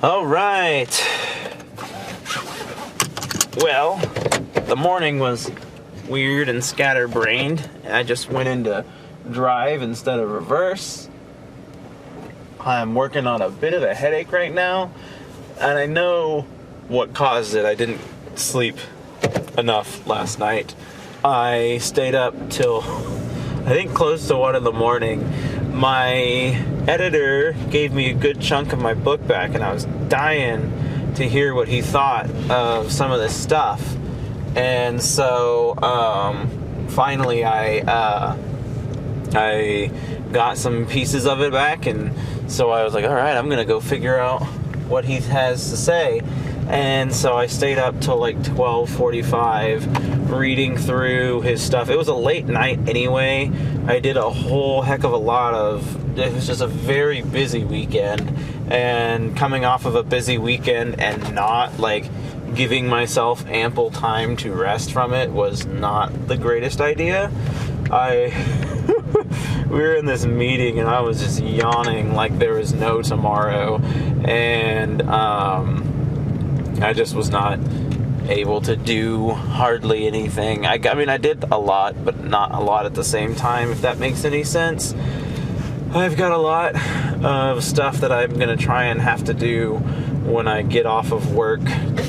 All right. Well, the morning was weird and scatterbrained. I just went into drive instead of reverse. I'm working on a bit of a headache right now, and I know what caused it. I didn't sleep enough last night. I stayed up till, I think, close to 1 in the morning. My editor gave me a good chunk of my book back, and I was dying to hear what he thought of some of this stuff. And so finally I got some pieces of it back, and so I was like, all right, I'm gonna go figure out what he has to say. And so I stayed up till like 12:45 reading through his stuff. It was a late night anyway. I did a whole heck of a lot of, it was just a very busy weekend, and coming off of a busy weekend and not like giving myself ample time to rest from it was not the greatest idea. We were in this meeting and I was just yawning like there was no tomorrow, and I just was not able to do hardly anything. I mean, I did a lot, but not a lot at the same time, if that makes any sense. I've got a lot of stuff that I'm going to try and have to do when I get off of work,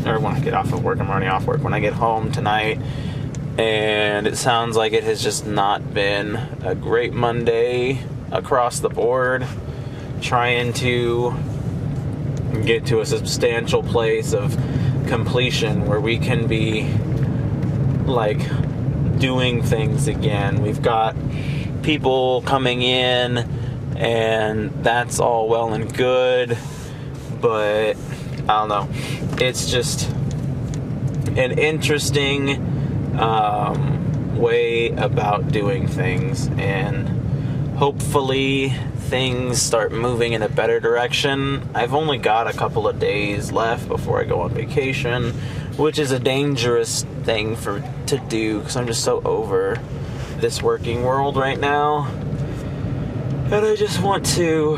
or when I get off of work, I'm already off work, when I get home tonight. And it sounds like it has just not been a great Monday across the board. Trying to get to a substantial place of completion where we can be like doing things again. We've got people coming in, and that's all well and good, but I don't know. It's just an interesting way about doing things, and hopefully things start moving in a better direction. I've only got a couple of days left before I go on vacation, which is a dangerous thing to do because I'm just so over this working world right now. And I just want to,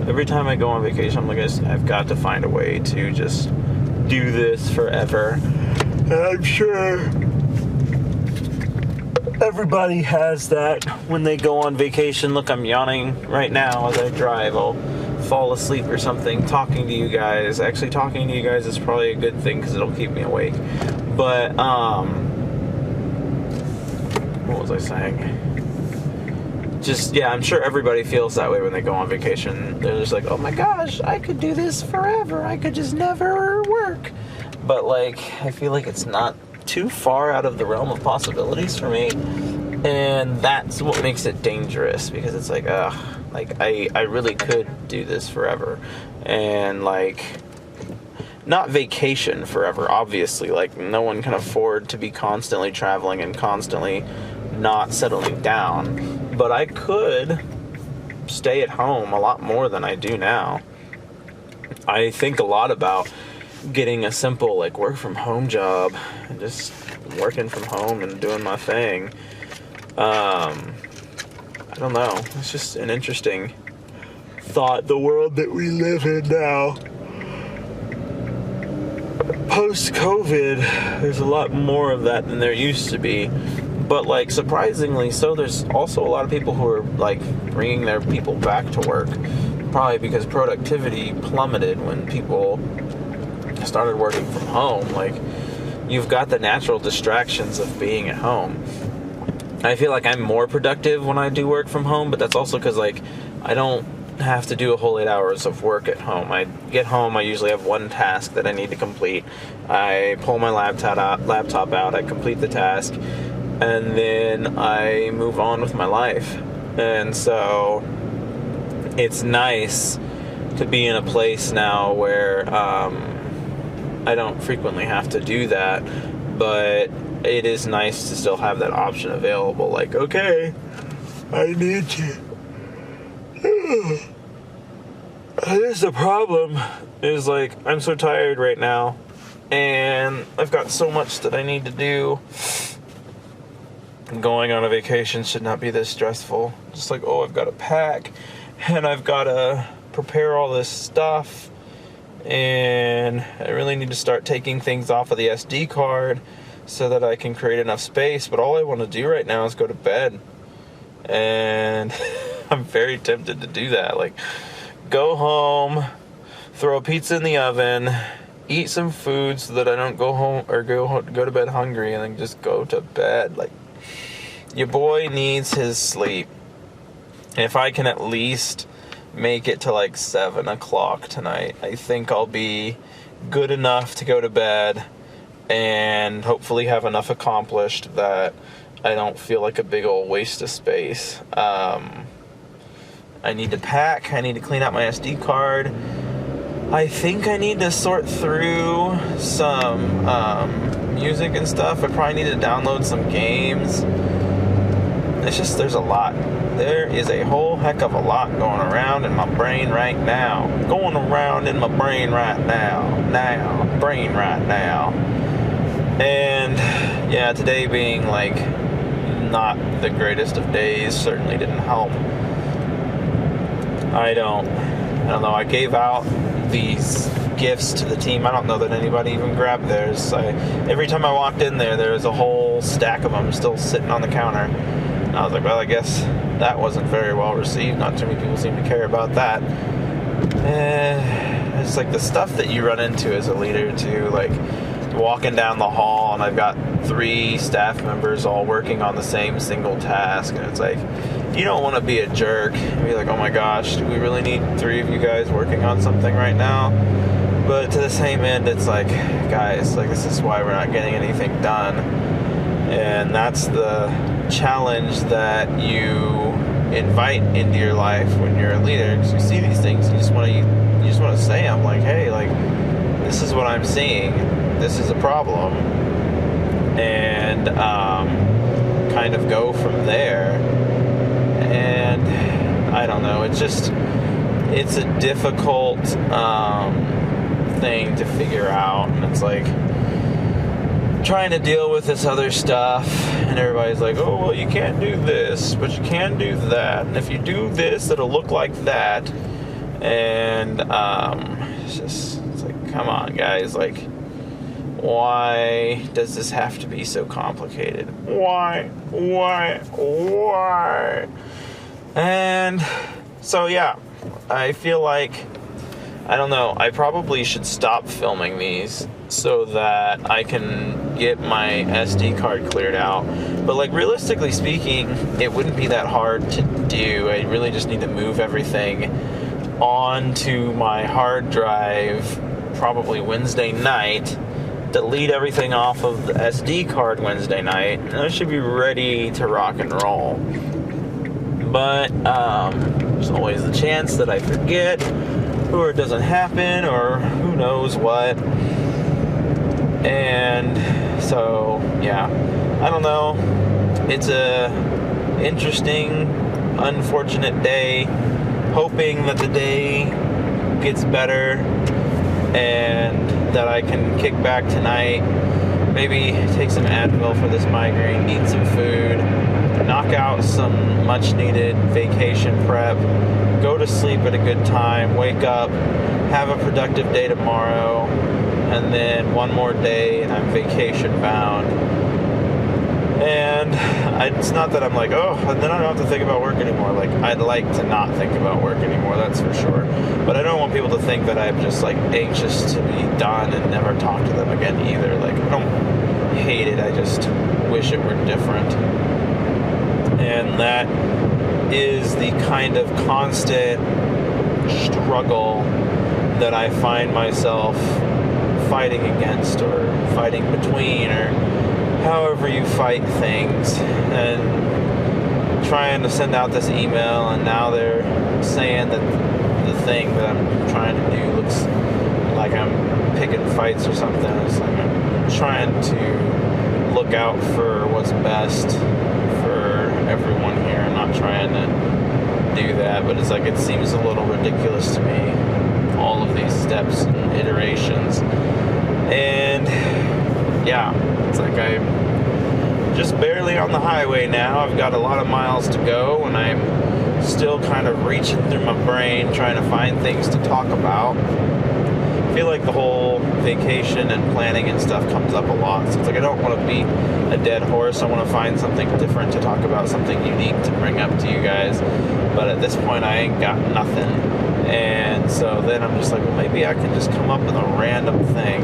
every time I go on vacation, I'm like, I've got to find a way to just do this forever. And I'm sure everybody has that when they go on vacation. Look, I'm yawning right now as I drive. I'll fall asleep or something talking to you guys. Actually, talking to you guys is probably a good thing because it'll keep me awake. But, what was I saying? Just, yeah, I'm sure everybody feels that way when they go on vacation. They're just like, oh my gosh, I could do this forever. I could just never work. But, like, I feel like it's not too far out of the realm of possibilities for me, and that's what makes it dangerous, because it's like, I really could do this forever, and like, not vacation forever, obviously, like no one can afford to be constantly traveling and constantly not settling down, but I could stay at home a lot more than I do now. I think a lot about getting a simple like work from home job and just working from home and doing my thing. I don't know. It's just an interesting thought. The world that we live in now, post-COVID, there's a lot more of that than there used to be. But like surprisingly so, there's also a lot of people who are like bringing their people back to work, probably because productivity plummeted when people started working from home. Like, you've got the natural distractions of being at home. I feel like I'm more productive when I do work from home, but that's also because like I don't have to do a whole 8 hours of work at home. I get home, I usually have one task that I need to complete. I pull my laptop out, I complete the task, and then I move on with my life. And so it's nice to be in a place now where I don't frequently have to do that, but it is nice to still have that option available. Like, okay, I need to. Here's the problem, is like, I'm so tired right now, and I've got so much that I need to do. Going on a vacation should not be this stressful. Just like, oh, I've got to pack, and I've got to prepare all this stuff, and I really need to start taking things off of the SD card so that I can create enough space. But all I want to do right now is go to bed, and I'm very tempted to do that. Like, go home, throw a pizza in the oven, eat some food so that I don't go home or go to bed hungry, and then just go to bed. Like, your boy needs his sleep. If I can at least make it to like 7 o'clock tonight, I think I'll be good enough to go to bed and hopefully have enough accomplished that I don't feel like a big old waste of space. I need to pack. I need to clean out my SD card. I think I need to sort through some music and stuff. I probably need to download some games. It's just, there's a lot. There is a whole heck of a lot going around in my brain right now. Going around in my brain right now. Brain right now. And yeah, today being like not the greatest of days certainly didn't help. I don't know. I gave out these gifts to the team. I don't know that anybody even grabbed theirs. Every time I walked in there was a whole stack of them still sitting on the counter. And I was like, well, I guess that wasn't very well received. Not too many people seem to care about that. It's like the stuff that you run into as a leader too, like walking down the hall and I've got 3 staff members all working on the same single task, and it's like, you don't want to be a jerk and be like, oh my gosh, do we really need 3 of you guys working on something right now? But to the same end, it's like, guys, like, this is why we're not getting anything done. And that's the challenge that you invite into your life when you're a leader, because you see these things and you just want to say them, like, hey, like, this is what I'm seeing, this is a problem, and kind of go from there. And I don't know, it's a difficult thing to figure out, and it's like trying to deal with this other stuff, and everybody's like, oh, well, you can't do this, but you can do that, and if you do this, it'll look like that. And it's like, come on, guys, like, why does this have to be so complicated? Why? And so, yeah, I feel like, I don't know, I probably should stop filming these so that I can get my SD card cleared out. But, like, realistically speaking, it wouldn't be that hard to do. I really just need to move everything onto my hard drive probably Wednesday night, delete everything off of the SD card Wednesday night, and I should be ready to rock and roll. But there's always the chance that I forget, or it doesn't happen, or who knows what. And so, yeah, I don't know. It's a interesting, unfortunate day. Hoping that the day gets better and that I can kick back tonight, maybe take some Advil for this migraine, eat some food, knock out some much needed vacation prep, go to sleep at a good time, wake up, have a productive day tomorrow, and then one more day and I'm vacation bound. And it's not that I'm like, oh, and then I don't have to think about work anymore. Like, I'd like to not think about work anymore, that's for sure. But I don't want people to think that I'm just, like, anxious to be done and never talk to them again either. Like, I don't hate it, I just wish it were different. And that is the kind of constant struggle that I find myself fighting against, or fighting between, or however you fight things. And trying to send out this email, and now they're saying that the thing that I'm trying to do looks like I'm picking fights or something. It's like I'm trying to look out for what's best for everyone here. I'm not trying to do that, but it's like, it seems a little ridiculous to me, all of these steps and iterations. And yeah, it's like I'm just barely on the highway now. I've got a lot of miles to go, and I'm still kind of reaching through my brain trying to find things to talk about. feel like the whole vacation and planning and stuff comes up a lot. So it's like I don't want to beat a dead horse. I want to find something different to talk about, something unique to bring up to you guys. But at this point, I ain't got nothing. And so then I'm just like, well, maybe I can just come up with a random thing.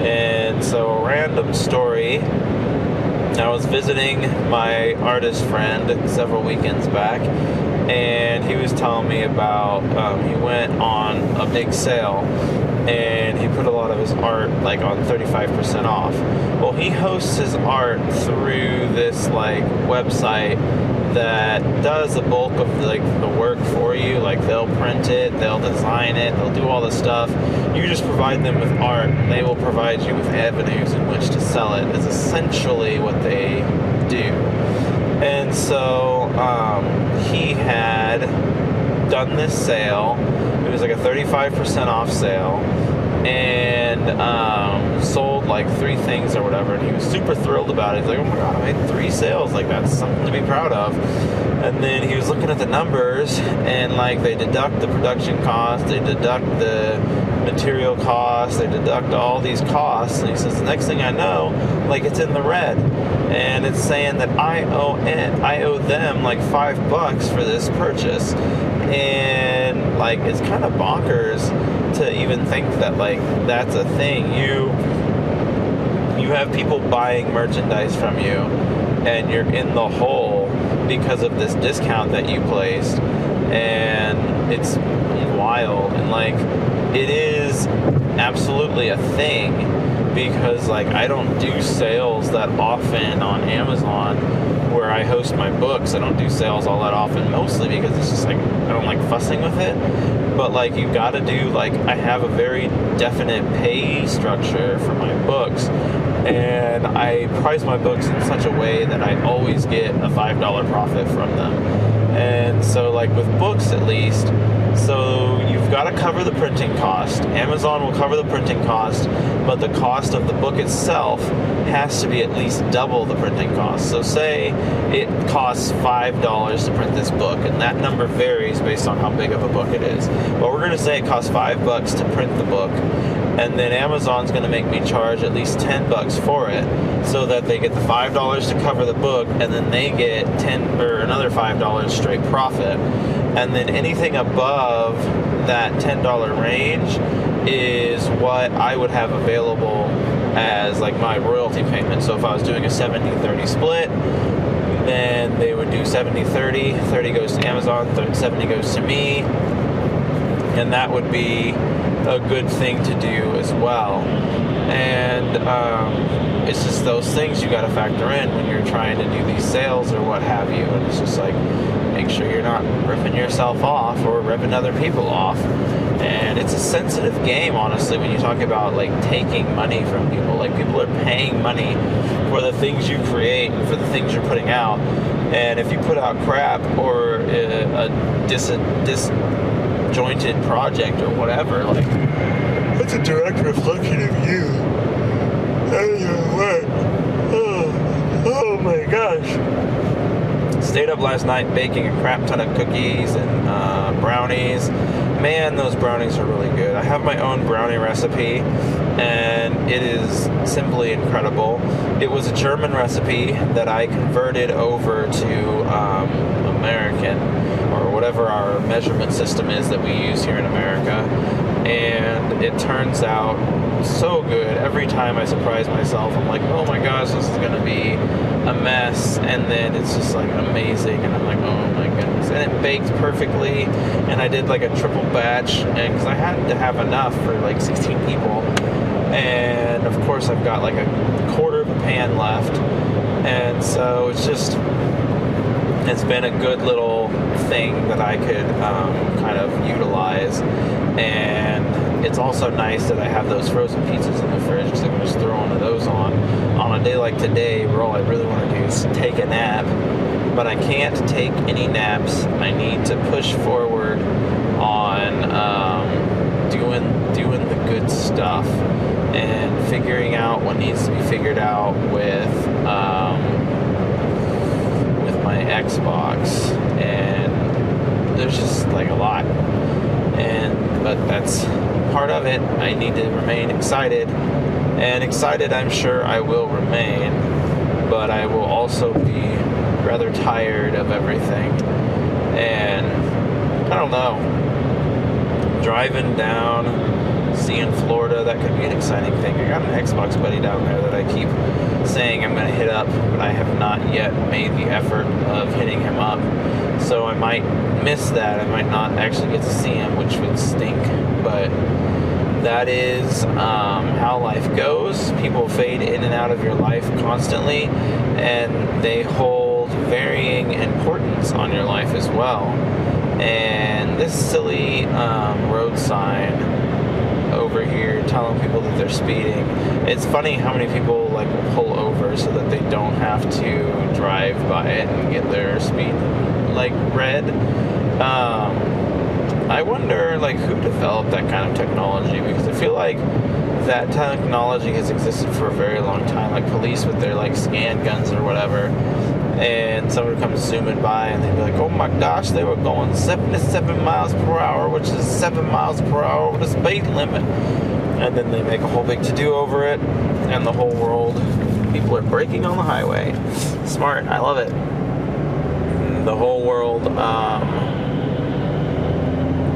And so a random story. I was visiting my artist friend several weekends back, and he was telling me about, he went on a big sale, and he put a lot of his art, like, on 35% off. Well, he hosts his art through this, like, website that does the bulk of, like, the work for you. Like, they'll print it, they'll design it, they'll do all the stuff. You just provide them with art, and they will provide you with avenues in which to sell it, is essentially what they do. And so he had done this sale. It was like a 35% off sale, and sold like 3 things or whatever, and he was super thrilled about it. He's like, oh my god, I made 3 sales, like that's something to be proud of. And then he was looking at the numbers, and like they deduct the production cost, they deduct the material costs, they deduct all these costs, and he says the next thing I know, like it's in the red, and it's saying that I owe them like $5 for this purchase. And like it's kind of bonkers to even think that like that's a thing. You have people buying merchandise from you, and you're in the hole because of this discount that you placed, and it's wild. And like it is absolutely a thing, because like I don't do sales that often on Amazon where I host my books. I don't do sales all that often, mostly because it's just like I don't like fussing with it. But like you got to do, like I have a very definite pay structure for my books, and I price my books in such a way that I always get a $5 profit from them. And so like with books at least, so you've got to cover the printing cost. Amazon will cover the printing cost, but the cost of the book itself has to be at least double the printing cost. So say it costs $5 to print this book, and that number varies based on how big of a book it is. But we're going to say it costs $5 to print the book, and then Amazon's going to make me charge at least $10 for it, so that they get the $5 to cover the book, and then they get another $5 straight profit. And then anything above that $10 range is what I would have available as like my royalty payment. So if I was doing a 70-30 split, then they would do 70-30. 30 goes to Amazon, 70 goes to me, and that would be a good thing to do as well. And it's just those things you got to factor in when you're trying to do these sales or what have you. And it's just like, make sure you're not ripping yourself off or ripping other people off. And it's a sensitive game, honestly, when you talk about like taking money from people. Like people are paying money for the things you create and for the things you're putting out. And if you put out crap or a disjointed project or whatever, like that's a direct reflection of you. Oh my gosh. Stayed up last night baking a crap ton of cookies and brownies. Man, those brownies are really good. I have my own brownie recipe, and it is simply incredible. It was a German recipe that I converted over to American, or whatever our measurement system is that we use here in America. And it turns out so good. Every time I surprise myself, I'm like, oh my gosh, this is going to be a mess. And then it's just like amazing. And I'm like, oh my goodness. And it baked perfectly. And I did like a triple batch, and because I had to have enough for like 16 people. And of course, I've got like a quarter of a pan left. And so it's been a good little thing that I could kind of utilize. And it's also nice that I have those frozen pizzas in the fridge, because I can just throw one of those on a day like today, where all I really want to do is take a nap. But I can't take any naps. I need to push forward on doing the good stuff and figuring out what needs to be figured out with my Xbox. And there's just like a lot. But that's part of of it. I need to remain excited. And excited, I'm sure I will remain. But I will also be rather tired of everything. And I don't know. Driving down, seeing Florida, that could be an exciting thing. I got an Xbox buddy down there that I keep saying I'm going to hit up, but I have not yet made the effort of hitting him up. So I might miss that. I might not actually get to see him, which would stink. But that is how life goes. People fade in and out of your life constantly, and they hold varying importance on your life as well. And this silly road sign over here telling people that they're speeding. It's funny how many people like will pull over so that they don't have to drive by it and get their speed like read. I wonder like who developed that kind of technology, because I feel like that technology has existed for a very long time, like police with their like scan guns or whatever, and someone comes zooming by and they'd be like, oh my gosh, they were going 77 miles per hour, which is 7 miles per hour over the speed limit. And then they make a whole big to-do over it, and the whole world, people are braking on the highway. Smart, I love it. The whole world,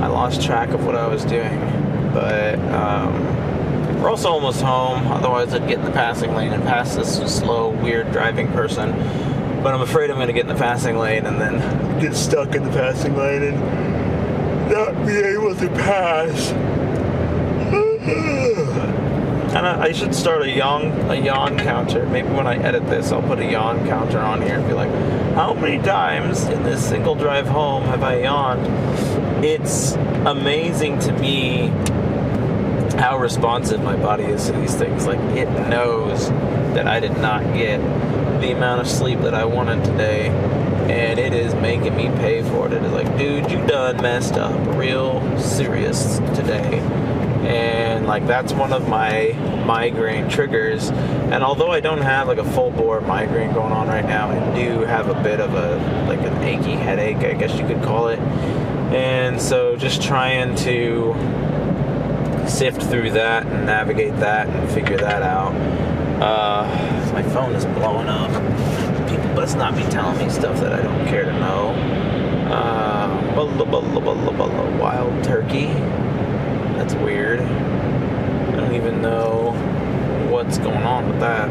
I lost track of what I was doing, but we're also almost home. Otherwise I'd get in the passing lane and pass this slow, weird driving person. But I'm afraid I'm going to get in the passing lane and then get stuck in the passing lane and not be able to pass. And I should start a yawn counter. Maybe when I edit this, I'll put a yawn counter on here and be like, how many times in this single drive home have I yawned? It's amazing to me how responsive my body is to these things. Like, it knows that I did not get the amount of sleep that I wanted today, and it is making me pay for it. It is like, dude, you done messed up real serious today. And like, that's one of my migraine triggers. And although I don't have like a full bore migraine going on right now, I do have a bit of like an achy headache, I guess you could call it. And so just trying to sift through that and navigate that and figure that out. My phone is blowing up. People must not be telling me stuff that I don't care to know. Wild turkey. That's weird. I don't even know what's going on with that.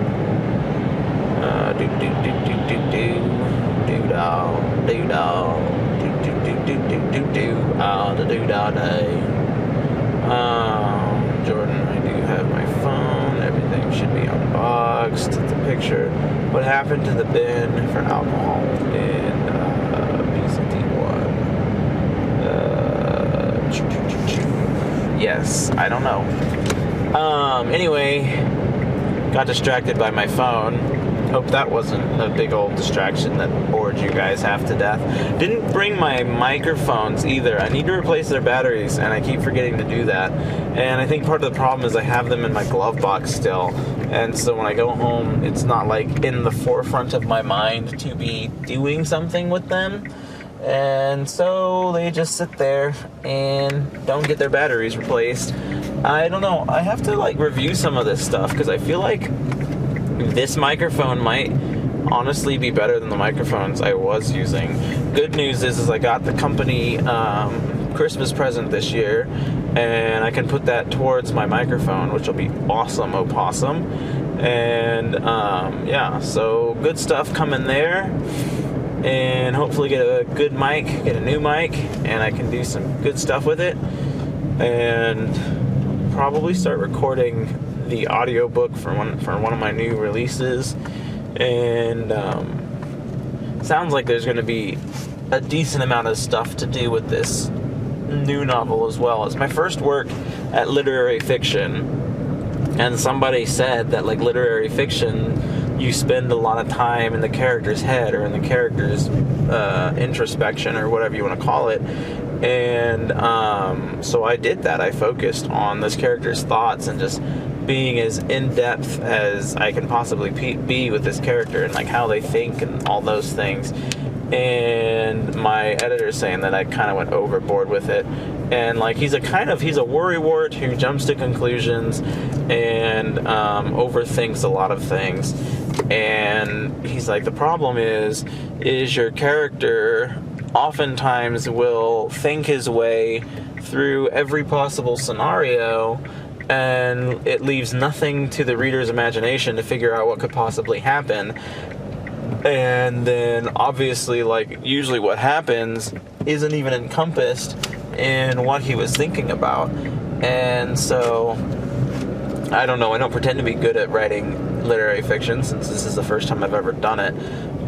Day. Jordan, I do have my phone. Everything should be unboxed. It's a picture. What happened to the bin for alcohol in PCT1? Yes, I don't know. Anyway, got distracted by my phone. Hope that wasn't a big old distraction that bored you guys half to death. Didn't bring my microphones either. I need to replace their batteries, and I keep forgetting to do that. And I think part of the problem is I have them in my glove box still. And so when I go home, it's not like in the forefront of my mind to be doing something with them. And so they just sit there and don't get their batteries replaced. I don't know. I have to like review some of this stuff, because I feel like this microphone might honestly be better than the microphones I was using. Good news is I got the company Christmas present this year, and I can put that towards my microphone, which will be awesome, opossum. And yeah, so good stuff coming there. And hopefully get a good mic, get a new mic, and I can do some good stuff with it. And probably start recording the audiobook for one of my new releases. And sounds like there's going to be a decent amount of stuff to do with this new novel as well. It's my first work at literary fiction, and somebody said that like literary fiction, you spend a lot of time in the character's head or in the character's introspection or whatever you want to call it. And so I did that. I focused on this character's thoughts and just being as in-depth as I can possibly be with this character and like how they think and all those things. and my editor's saying that I kind of went overboard with it. And like he's a worrywart who jumps to conclusions and overthinks a lot of things. And he's like, the problem is your character oftentimes will think his way through every possible scenario, and it leaves nothing to the reader's imagination to figure out what could possibly happen. And then obviously, like, usually what happens isn't even encompassed in what he was thinking about. And so I don't know, I don't pretend to be good at writing literary fiction since this is the first time I've ever done it,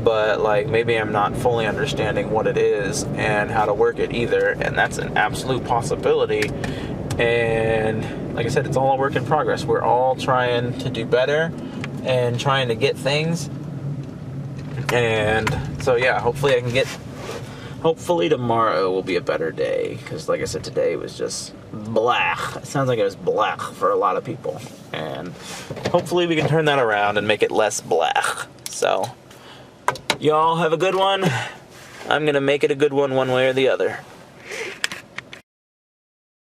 but like maybe I'm not fully understanding what it is and how to work it either, and that's an absolute possibility. And like I said, it's all a work in progress. We're all trying to do better and trying to get things. And so yeah, hopefully tomorrow will be a better day, because like I said, today was just blech. It sounds like it was blech for a lot of people, and hopefully we can turn that around and make it less blech. So y'all have a good one. I'm gonna make it a good one way or the other.